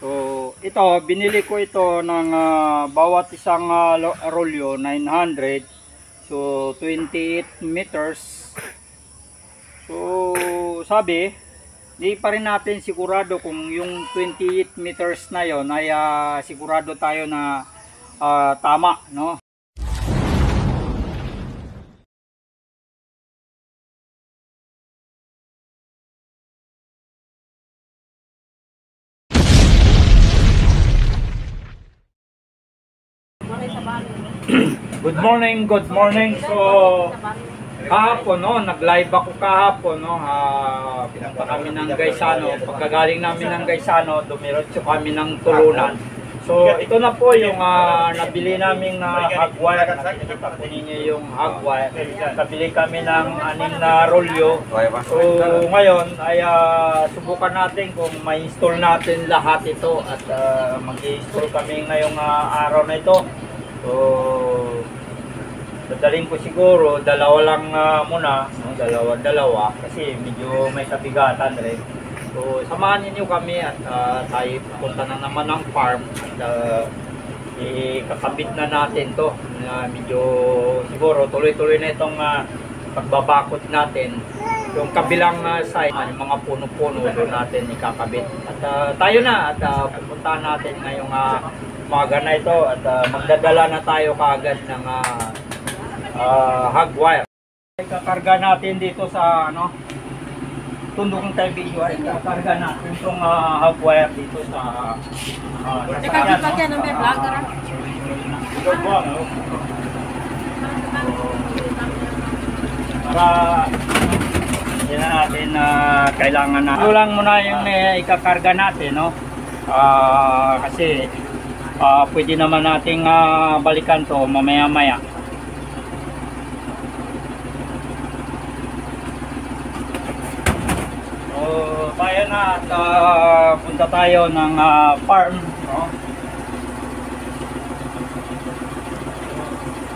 So ito, binili ko ito ng bawat isang rolyo 900. So 28 meters. So sabi, di pa rin natin sigurado kung yung 28 meters na yon ay sigurado tayo na tama, no? Good morning, good morning. So kahapon, no, nag-live ako kahapon, no. Pinunta kami ng Gaisano. Pagkagaling namin ng Gaisano, dumiretso kami ng Tulunan. So ito na po yung nabili naming hagwire. Nakikita po ninyo yung hagwire. Nabili kami ng 6 na rolyo. So ngayon ay subukan natin kung ma-install natin lahat ito at mag-install kami ngayong araw na ito. So dadalhin ko siguro dalawa lang muna, no? dalawa kasi medyo may kabigatan rin. So samahan niyo kami at tayo pupunta na naman ng farm at ikakabit na natin to. Medyo siguro tuloy-tuloy na itong pagbabakot natin. Yung kabilang side, yung mga puno-puno doon natin ikakabit. At tayo na at pupuntahan natin ngayong umaga na ito at magdadala na tayo kaagad ng hagwire. Ikakarga natin dito sa tundong television, ikakarga natin itong hagwire dito sa Nakakipagyan ng may vlogger. Para hindi na natin kailangan na ito lang muna yung ikakarga natin, no? Kasi pwede naman nating balikan to mamaya-maya. Tayo na at punta tayo ng farm, no?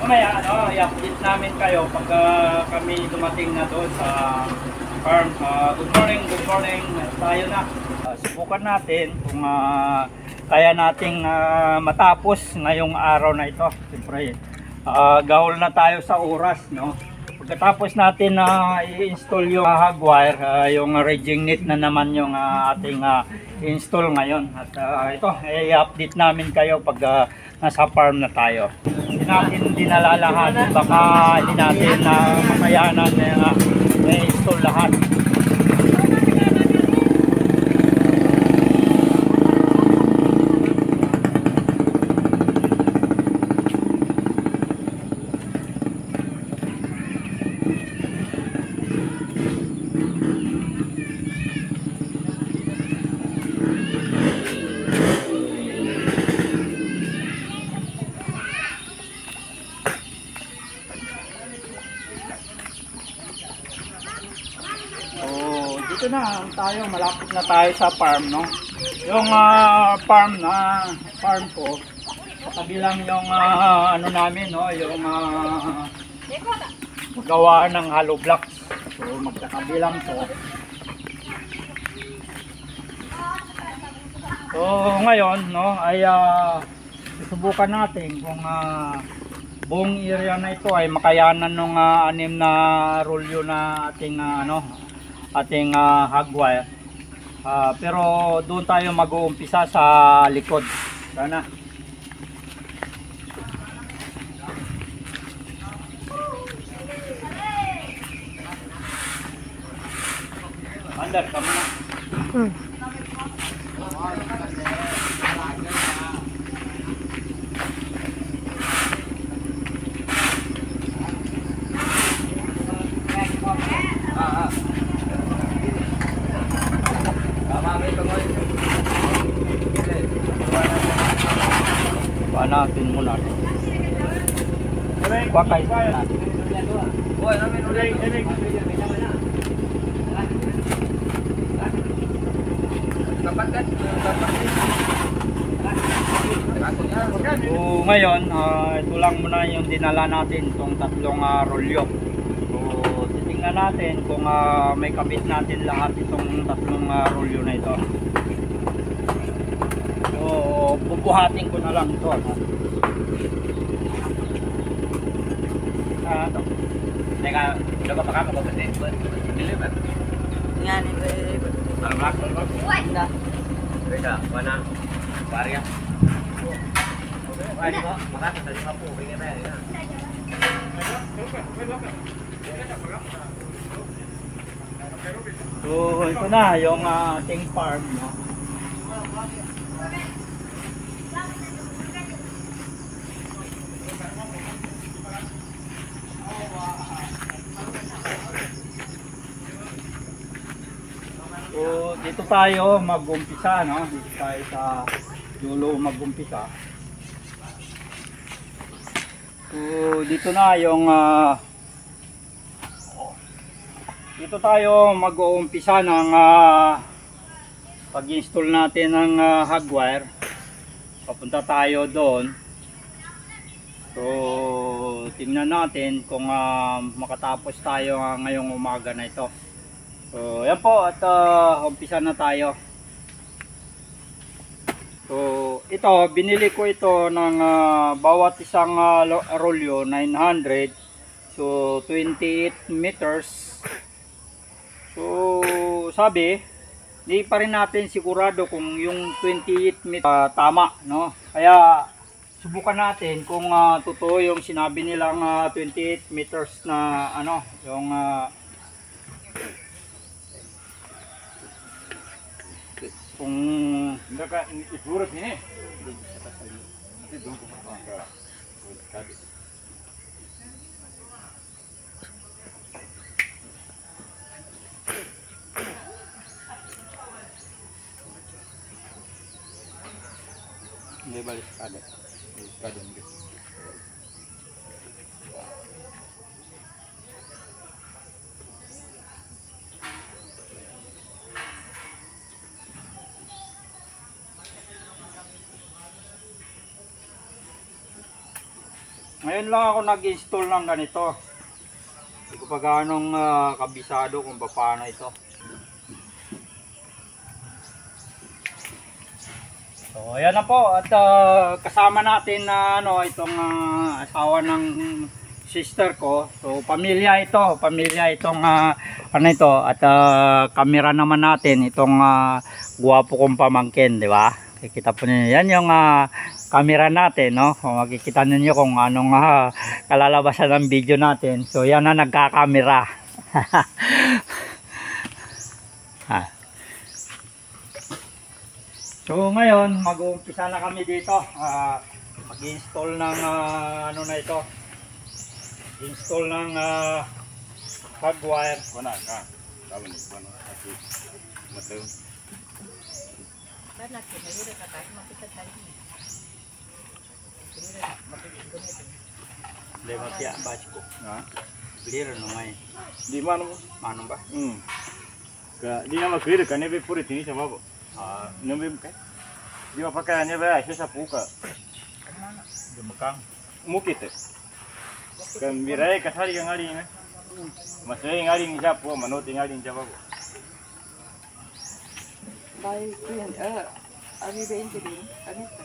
Mamaya i-update namin kayo pag kami dumating na doon sa farm. Good morning, tayo na. Subukan natin kung kaya nating matapos ngayong araw na ito. Siyempre gahol na tayo sa oras, no? Pagkatapos natin i-install yung hagwire, yung rigging net na naman yung ating install ngayon. At ito, i-update namin kayo pag nasa farm na tayo. Hindi natin dinalalahan, baka hindi natin makayanan na i-install lahat. Dito na tayo, malapit na tayo sa farm, no? Yung farm ko, sa kabilang yung namin, no? Yung gawa ng hollow blocks. So magkakabilang to. So ngayon, no, ay susubukan natin kung buong area na ito ay makayanan ng 6 na rolyo na ating hagwire. Pero doon tayo mag-uumpisa sa likod. Sana. Andar ka muna. Natin muna. Bakay na. So ngayon, ito lang muna yung dinala natin, itong 3 rolyo. So titingnan natin kung may kabit natin lahat itong 3 rolyo na ito. bubuhatin ko na lang ito. Ano? Ito. Teka, udah pa ka magpapatid? Deliver. Nga ni Almak? Wala. Beda, mana? Barya. Ay, di ba? Makaka tadi ka po, kaya na yan. So, ito na yung ating farm, no? So, dito tayo mag-umpisa, no? Dito tayo sa dulo mag-umpisa. So, dito na yung dito tayo mag-uumpisa ng pag-install natin ng hog wire. Papunta tayo doon. So, tingnan natin kung makatapos tayo ngayong umaga na ito. So, yan po at umpisa na tayo. So, ito, binili ko ito ng bawat isang rolyo, 900. So, 28 meters. So, sabi, di pa rin natin sigurado kung yung 28 meters tama, no? Kaya, subukan natin kung totoo yung sinabi nilang 28 meters na ano, yung kung Enggak, isurut ini. Itu dong. hindi balik kada. Kadang gitu. Ngayon lang ako nag-install ng ganito. Hindi ko pa ganong kabisado kung paano ito. So ayan na po at kasama natin na itong asawa ng sister ko. So pamilya itong ano ito at kamera naman natin itong guwapo kong pamangkin, di ba? Kikita po niyo yan yung camera natin, no? Kung makikita niyo kung anong kalalabasan ng video natin. So yan na nagka-camera. So ngayon mag-uumpisa na kami dito. Mag-install ng ano na ito. Install ng hog wire. Mana ka? Tahu ni mana? Aku betul. Ba't natin, nalira ka tayo, makita tayo. Hindi matiya batch ko. Ha? Clear no ngay. Di mana mo? Manong ba? Di nama clear kan nebe puri tini sama bo. Nebe kan. Di apa pakai nebe aja sa puka. Dumakang. Mukit. Kan birai kasari yang ali na. Masay yang ali ni japo, manot yang ali ni japo. Baik, yan. Abi ba yung din? Abi pa.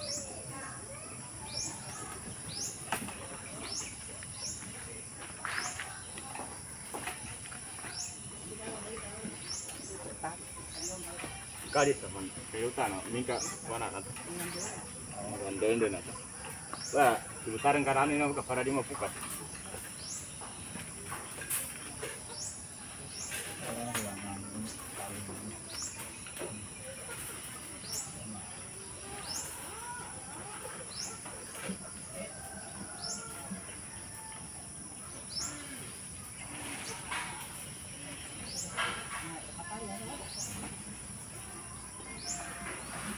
Kali sama. Kayo tano, mingka mana kan? Ando na. Wah, sebentar karani na para di mapukat.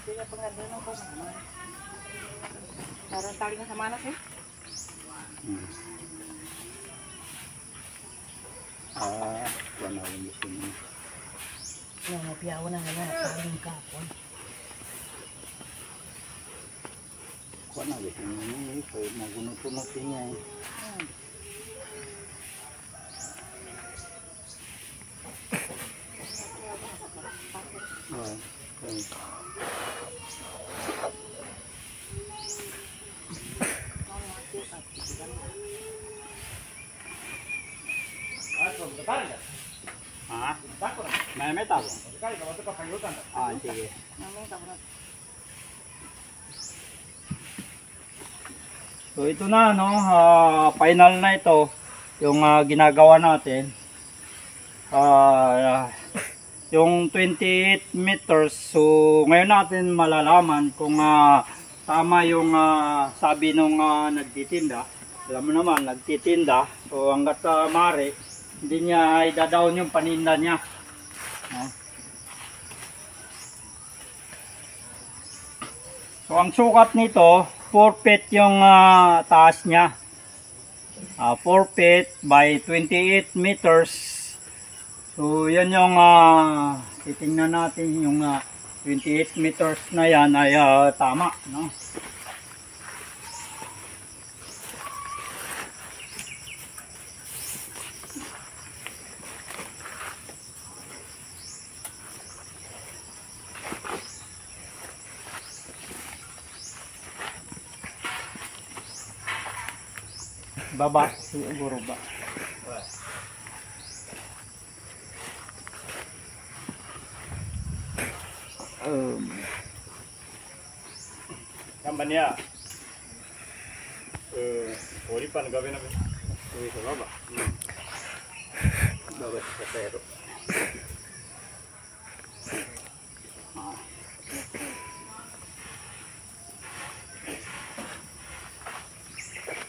Kaya pangandun ng pamama. Parang tali nga sa manas eh. Wala yung gusto mo. Yung mapiyaw na nga, taling kapon. Wala gusto mo ni so magunot-unot niya. やめたぞ。誰か私が入ろうたんだ。あ、sige. Mamaya ka muna. So ito na, no, final na ito yung ginagawa natin. Yung 28 meters. So ngayon natin malalaman kung tama yung sabi nung nagtitinda. Alam mo naman, nagtitinda. So hanggat maaari, hindi niya idadaon yung paninda niya. No? So ang sukat nito, 4 feet yung taas niya. 4 feet by 28 meters. So yan yung titingnan natin yung 28 meters na yan ay tama, no? Baba, siguro ba? Gambar niya. Oripan gabi na ba? Uy, sa baba. Baba sa pero.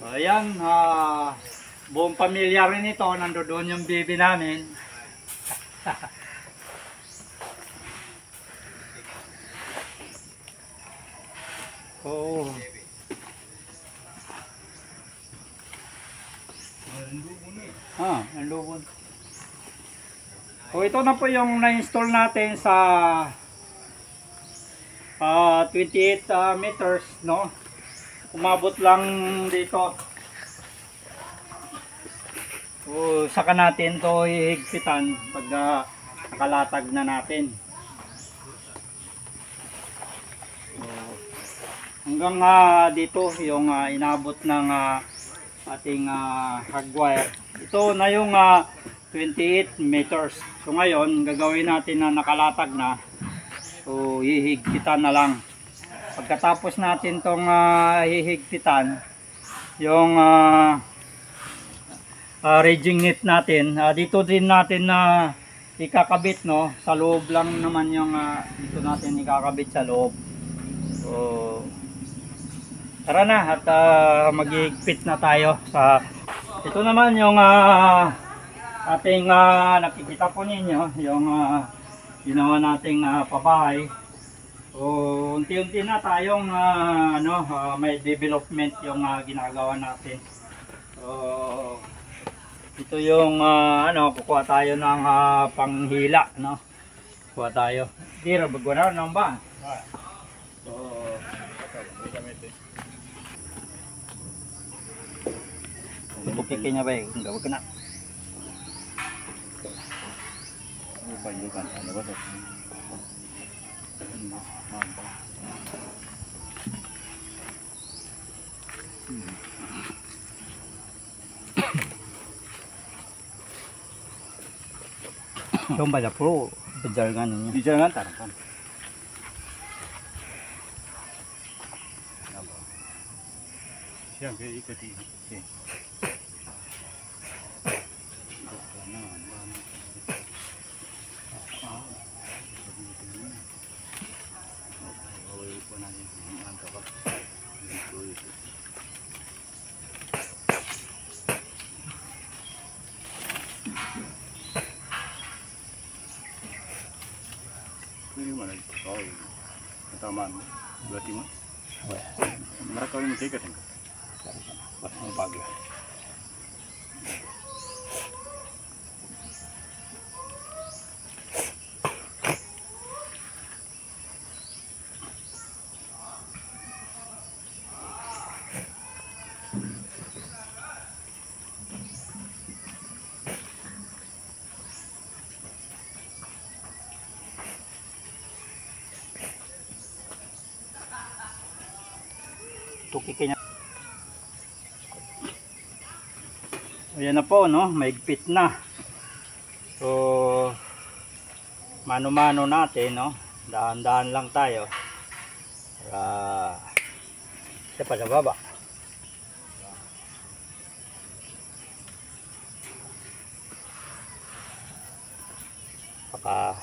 Ayan, buong pamilya rin ito, nandoon yung baby namin. Oh. Nandubon. So ito na po yung na-install natin sa 28 meters, no? Umabot lang dito. So, saka natin to hihigpitan pag nakalatag na natin. So, hanggang dito yung inabot ng ating hardwire. Ito na yung 28 meters. So ngayon gagawin natin na nakalatag na. So hihigpitan na lang. Pagkatapos natin tong hihigpitan, yung rigging net natin, dito din natin na ikakabit, no? Sa loob lang naman yung dito natin ikakabit sa loob. So tara na at maghihigpit na tayo sa ito naman yung ating nakikita po ninyo yung ginawa nating pabahay. So, unti-unti na tayong may development yung ginagawa natin. So, ito yung kukuha tayo ng panghila, no? Kuha tayo. Dira bagwana nang ba? So, ito kikinya ba eh? Enggak wag na. Bukan, ano ba ito? Yung bala pro, bejargan niya. Bicara tarang kan. Siang ke ikati. Ini mana? Oh, taman berarti mah. Mereka ini tiket kan? Ang bagyo. Tukikin niya. Ayan na po, no? Maigpit na. So mano-mano natin, no? Dahan-dahan lang tayo. Para siya pa sa baba. Baka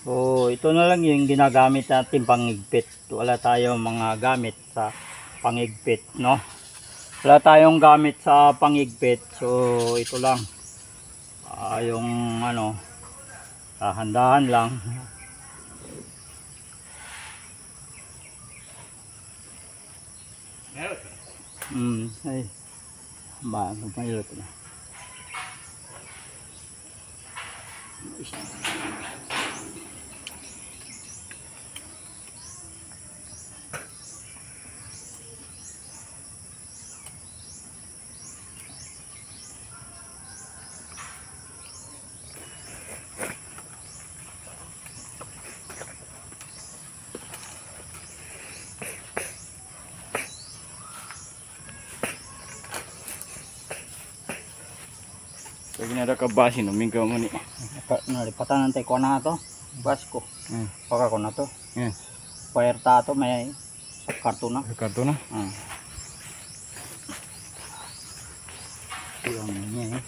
so, ito na lang yung ginagamit natin panghigpit. Wala tayong mga gamit sa panghigpit, no? Wala tayong gamit sa panghigpit. So, ito lang. Yung ano, dahan-dahan lang. Ay. Ba, mayroon na. Pag nada ka basi no, mingkaw mo ni. Nalipatan natin ko na ito. Basko. Paka ko na to. Yan. Fire tato may karto na. Karto na. Yung niya eh.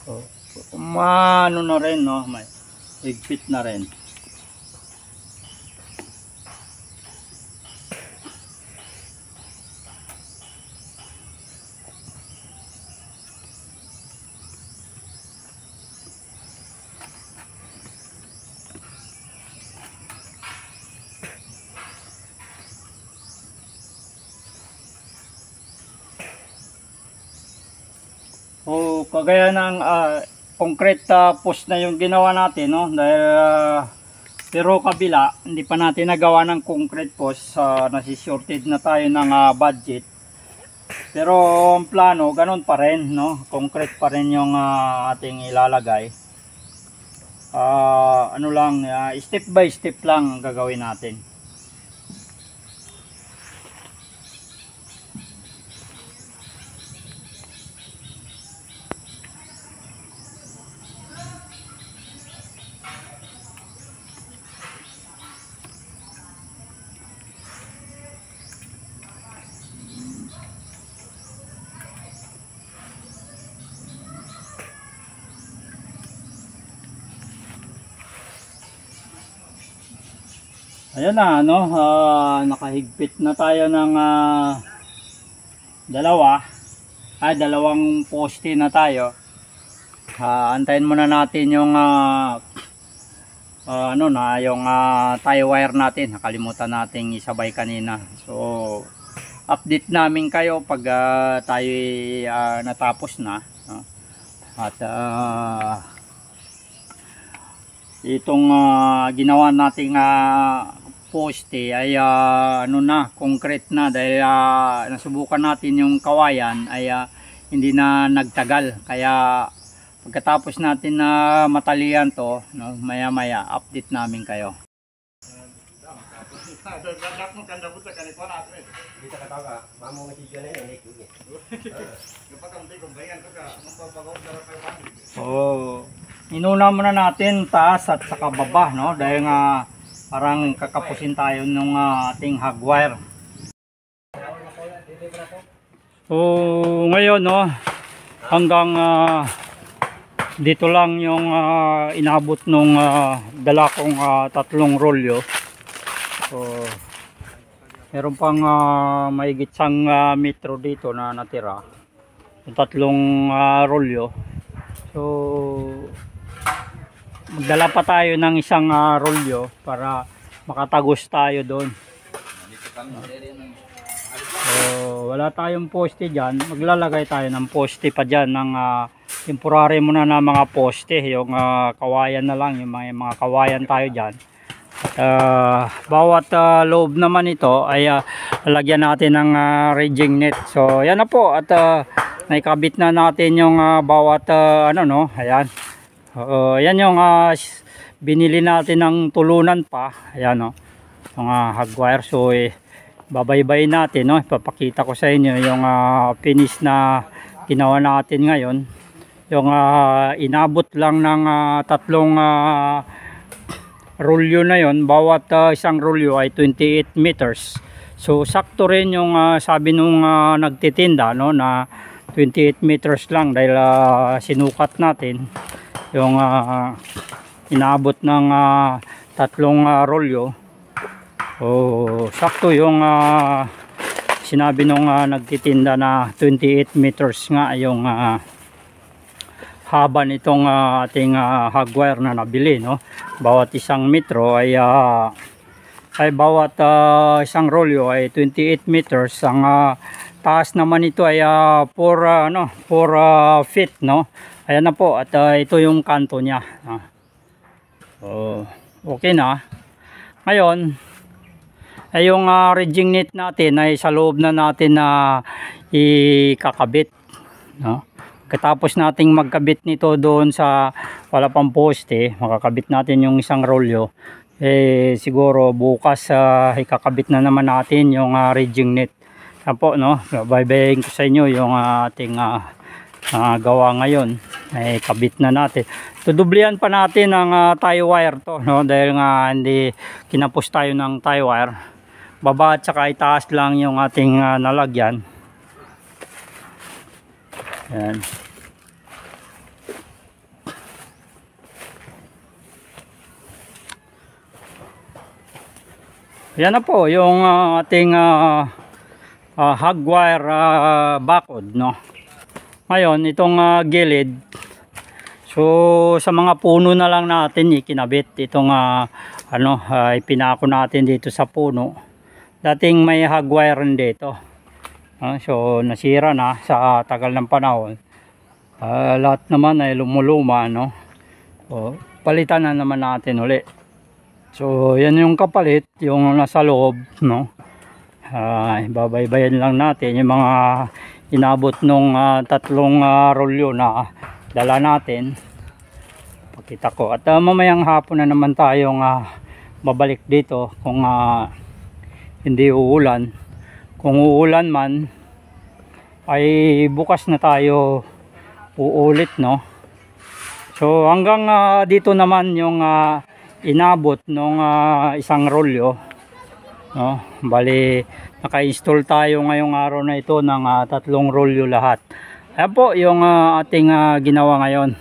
So, ano na rin, no? May higpit na rin. So, kagaya ng concrete post na yung ginawa natin, no? Dahil pero kabila, hindi pa natin nagawa ng concrete post, nasi-shorted na tayo ng budget. Pero ang plano, ganun pa rin, no? Concrete pa rin yung ating ilalagay. Ano lang, step by step lang gagawin natin. Ayan na, ano, nakahigpit na tayo ng dalawang poste na tayo. Antayin muna natin yung yung tie wire natin. Nakalimutan nating isabay kanina. So, update namin kayo pag tayo natapos na. At itong ginawa nating poste ay concrete na dahil nasubukan natin yung kawayan ay hindi na nagtagal, kaya pagkatapos natin na matalian to, no, maya maya update namin kayo. Inuna muna natin taas at saka baba, no, dahil nga parang kakapusin tayo ng ating hog wire. So ngayon, no, hanggang dito lang yung inabot nung dala kong 3 rolyo. So meron pang mahigit 1 metro dito na natira, yung 3 rolyo. So magdala pa tayo ng 1 rolyo para makatagos tayo doon. wala tayong poste dyan, maglalagay tayo ng poste pa dyan ng temporary muna na mga poste, yung kawayan na lang, yung mga kawayan tayo dyan. Bawat loob naman ito ay lagyan natin ng rigging net. So yan na po, at naikabit na natin yung bawat ayan. Yan yung binili natin ng tulunan pa, ayan yung hog wire. So babaybay natin, ipapakita ko sa inyo yung finish na ginawa natin ngayon. Yung inabot lang ng tatlong rolyo na yon, bawat isang rolyo ay 28 meters. So sakto rin yung sabi nung nagtitinda na 28 meters lang, dahil sinukat natin yung inabot ng tatlong rolyo. Sakto yung sinabi nung nagtitinda na 28 meters nga yung haba nitong ating hog wire na nabili, bawat isang metro ay bawat isang rolyo ay 28 meters. Ang taas naman ito ay 4 feet, ayan na po, at ito yung kanto niya. Okay na. Ngayon ay yung rigging net natin ay sa loob na natin na ikakabit, Katapos nating magkabit nito doon sa wala pang poste, makakabit natin yung isang rolyo. Siguro bukas ikakabit na naman natin yung rigging net. Yan po, babaybayin ko sa inyo yung ating gawa ngayon. Kabit na natin. Tudublihan pa natin ang tie wire to, dahil nga hindi kinapos tayo ng tie wire. Baba at saka itaas lang yung ating nalagyan. Yan. Yan na po yung ating hog wire bakod, Ngayon itong gilid, so sa mga puno na lang natin ikinabit itong ipinako natin dito sa puno. Dating may hog wire dito, so nasira na sa tagal ng panahon. Lahat naman ay lumuluma, palitan na naman natin uli. So yan yung kapalit, yung nasa loob, babaybayan lang natin yung mga inabot nung tatlong rolyo na dala natin. Pakita ko, at mamayang hapon na naman tayong babalik dito kung hindi uulan. Kung uulan man ay bukas na tayo uulit, So hanggang dito naman yung inabot nung isang rolyo, bali naka-install tayo ngayong araw na ito ng tatlong rolyo lahat. Ayan po yung ating ginawa ngayon.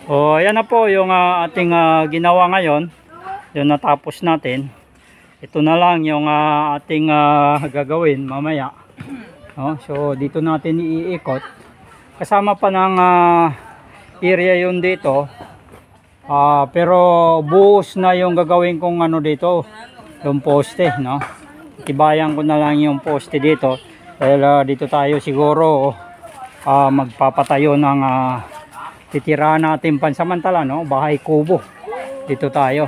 Ayan na po yung ating ginawa ngayon, yung natapos natin. Ito na lang yung ating gagawin mamaya. So dito natin iikot, kasama pa ng area yun dito. Pero buhos na yung gagawin kong dito, yung poste, Tibayan ko na lang yung poste dito, dahil dito tayo siguro magpapatayo ng titirahan natin pansamantala, bahay kubo. Dito tayo,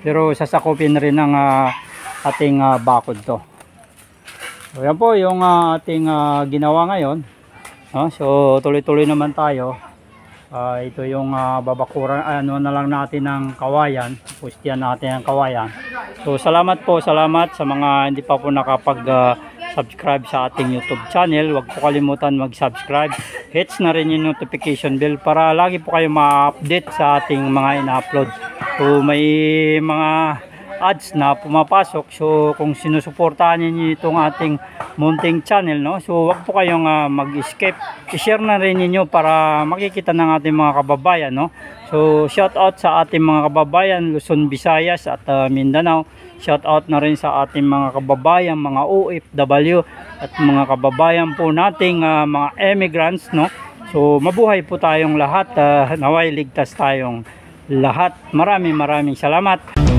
pero sasakupin rin ng ating bakod to. So yan po yung ating ginawa ngayon, so tuloy-tuloy naman tayo. Ito yung babakuran, na lang natin ng kawayan, pustihan natin ang kawayan. So salamat sa mga hindi pa po nakapag-subscribe sa ating YouTube channel. Huwag po kalimutan mag-subscribe, hits na rin yung notification bell para lagi po kayo ma-update sa ating mga ina-upload. So may mga ads na pumapasok, so kung sinusuportahan niyo itong ating munting channel, so wag po kayong mag-escape, i-share na rin niyo para makikita ng ating mga kababayan, So shout out sa ating mga kababayan Luzon, Visayas at Mindanao. Shout out na rin sa ating mga kababayan, mga OFW at mga kababayan po nating mga immigrants, So mabuhay po tayong lahat, naway ligtas tayong lahat. Maraming salamat.